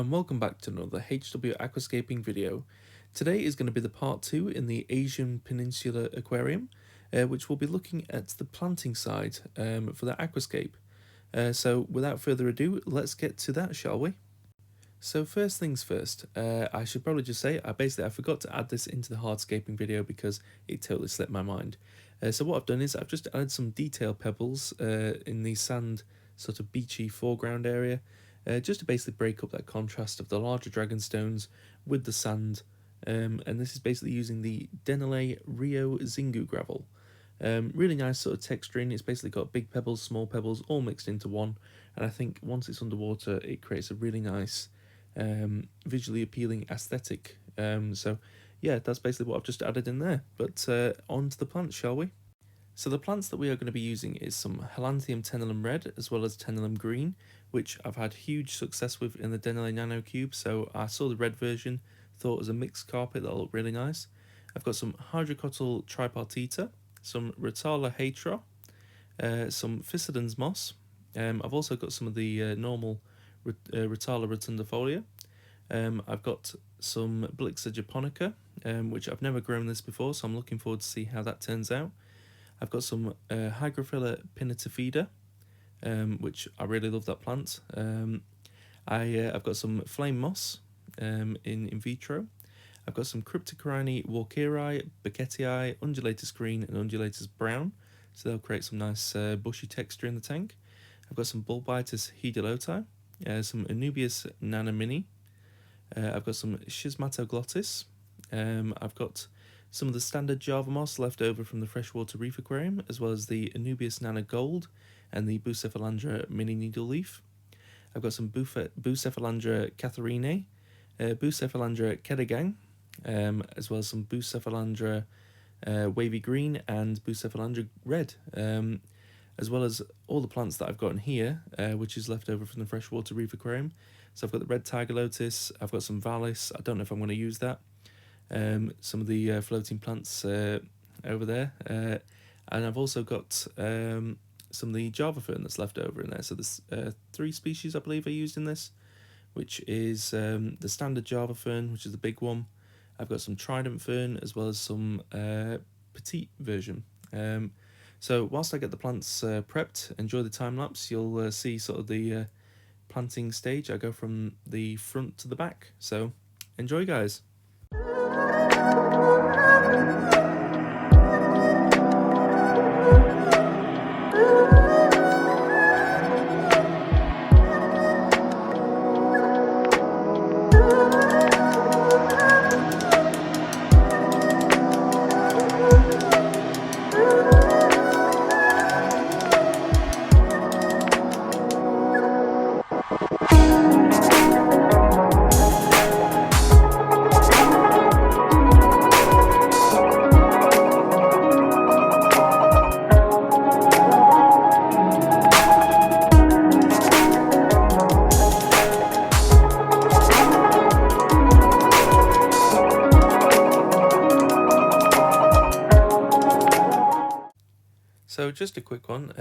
and welcome back to another HW-Aquascaping video. Today is going to be the part 2 in the Asian Peninsula aquarium, which will be looking at the planting side for the aquascape. So without further ado, let's get to that, shall we? So first things first, I should probably just say I forgot to add this into the hardscaping video because it totally slipped my mind. So what I've done is I've just added some detail pebbles in the sand sort of beachy foreground area, just to basically break up that contrast of the larger dragonstones with the sand. And this is basically using the Dennerle Rio Zingu gravel. Really nice sort of texturing. It's basically got big pebbles, small pebbles, all mixed into one. And I think once it's underwater, it creates a really nice, visually appealing aesthetic. So yeah, that's basically what I've just added in there. But on to the plants, shall we? So the plants that we are going to be using is some Helanthemum tenuilum red as well as tenuilum green, which I've had huge success with in the Dennerle Nano Cube. So I saw the red version, thought it was a mixed carpet that looked really nice. I've got some Hydrocotyle tripartita, some Rotala hatra, some Physidens moss. I've also got some of the normal Rotala rotundifolia. I've got some Blixa japonica, which I've never grown this before, so I'm looking forward to see how that turns out. I've got some Hygrophila pinnatifida, which I really love that plant. I've got some flame moss in vitro. I've got some Cryptocorini walkeri, Beckettii, undulatus green and undulatus brown, so they'll create some nice bushy texture in the tank. I've got some Bulbitis heduloti, some Anubias nanamini. I've got some Schismatoglottis. I've got some of the standard Java moss left over from the freshwater reef aquarium, as well as the Anubias nana gold and the Bucephalandra mini needle leaf. I've got some Bucephalandra catharinae, Bucephalandra kedagang, as well as some Bucephalandra wavy green and Bucephalandra red, as well as all the plants that I've got in here, which is left over from the freshwater reef aquarium. So I've got the red tiger lotus, I've got some Valis, I don't know if I'm going to use that. Some of the floating plants over there, and I've also got some of the Java fern that's left over in there. So there's 3 species I believe are used in this, which is the standard Java fern, which is the big one. I've got some trident fern as well as some petite version. So whilst I get the plants prepped, enjoy the time lapse. You'll see sort of the planting stage. I go from the front to the back. So enjoy, guys. So just a quick one,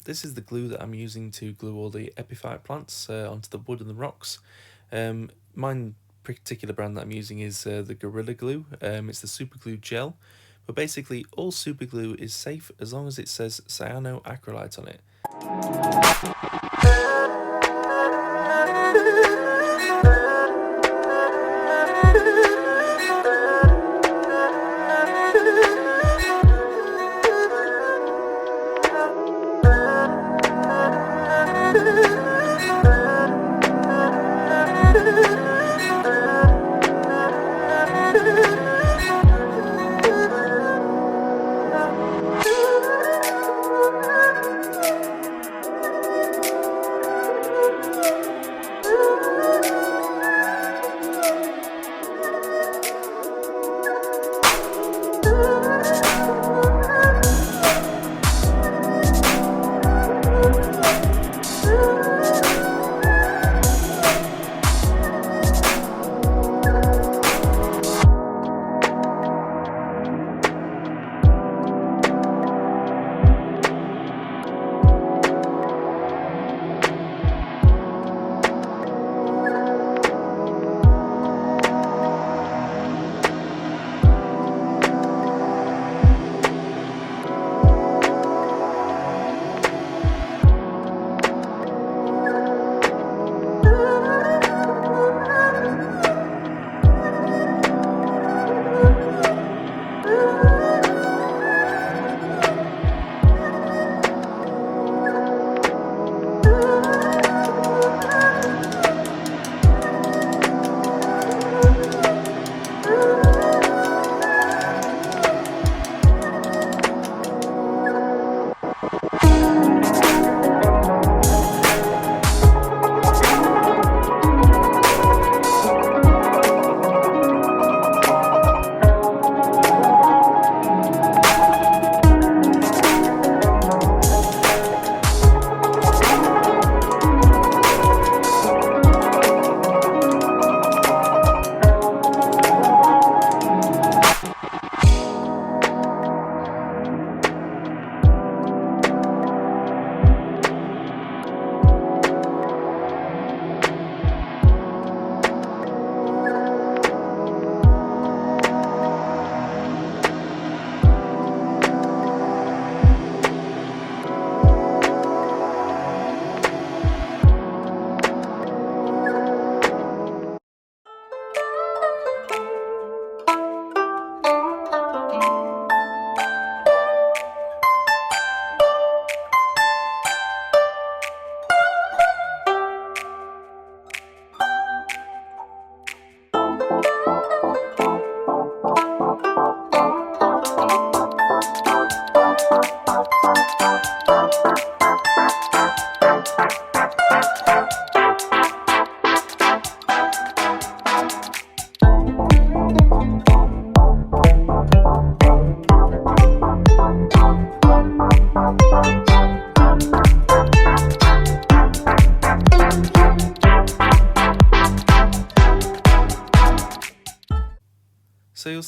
this is the glue that I'm using to glue all the epiphyte plants onto the wood and the rocks. Mine particular brand that I'm using is the Gorilla Glue. It's the super glue gel, but basically all super glue is safe as long as it says cyanoacrylite on it.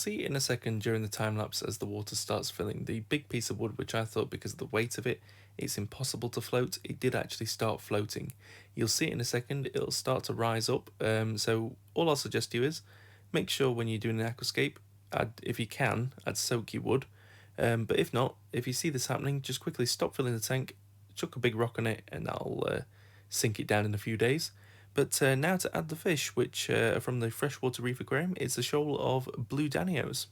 see in a second during the time lapse as the water starts filling. The big piece of wood, which I thought because of the weight of it, it's impossible to float, it did actually start floating. You'll see it in a second, it'll start to rise up. So all I'll suggest to you is make sure when you're doing an aquascape, if you can, add soak your wood. But if not, if you see this happening, just quickly stop filling the tank, chuck a big rock on it, and that'll sink it down in a few days. But now to add the fish, which are from the freshwater reef aquarium, it's a shoal of blue danios.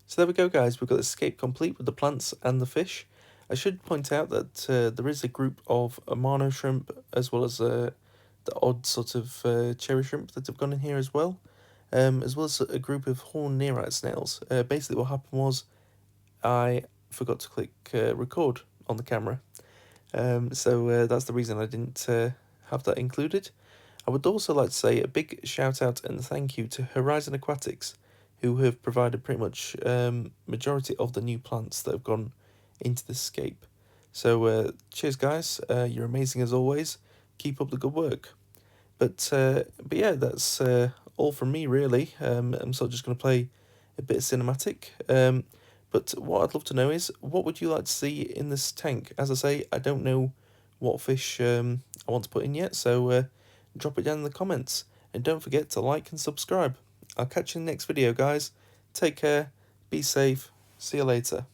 So there we go, guys, we've got the scape complete with the plants and the fish. I should point out that there is a group of Amano shrimp as well as the odd sort of cherry shrimp that have gone in here as well as a group of horned nearite snails. Basically what happened was I forgot to click record on the camera, so that's the reason I didn't have that included. I would also like to say a big shout out and thank you to Horizon Aquatics, who have provided pretty much majority of the new plants that have gone into the scape. So cheers, guys, you're amazing as always, keep up the good work. But yeah, that's all from me really. I'm sort of just going to play a bit of cinematic. But what I'd love to know is, what would you like to see in this tank? As I say, I don't know what fish I want to put in yet, so drop it down in the comments. And don't forget to like and subscribe. I'll catch you in the next video, guys. Take care, be safe, see you later.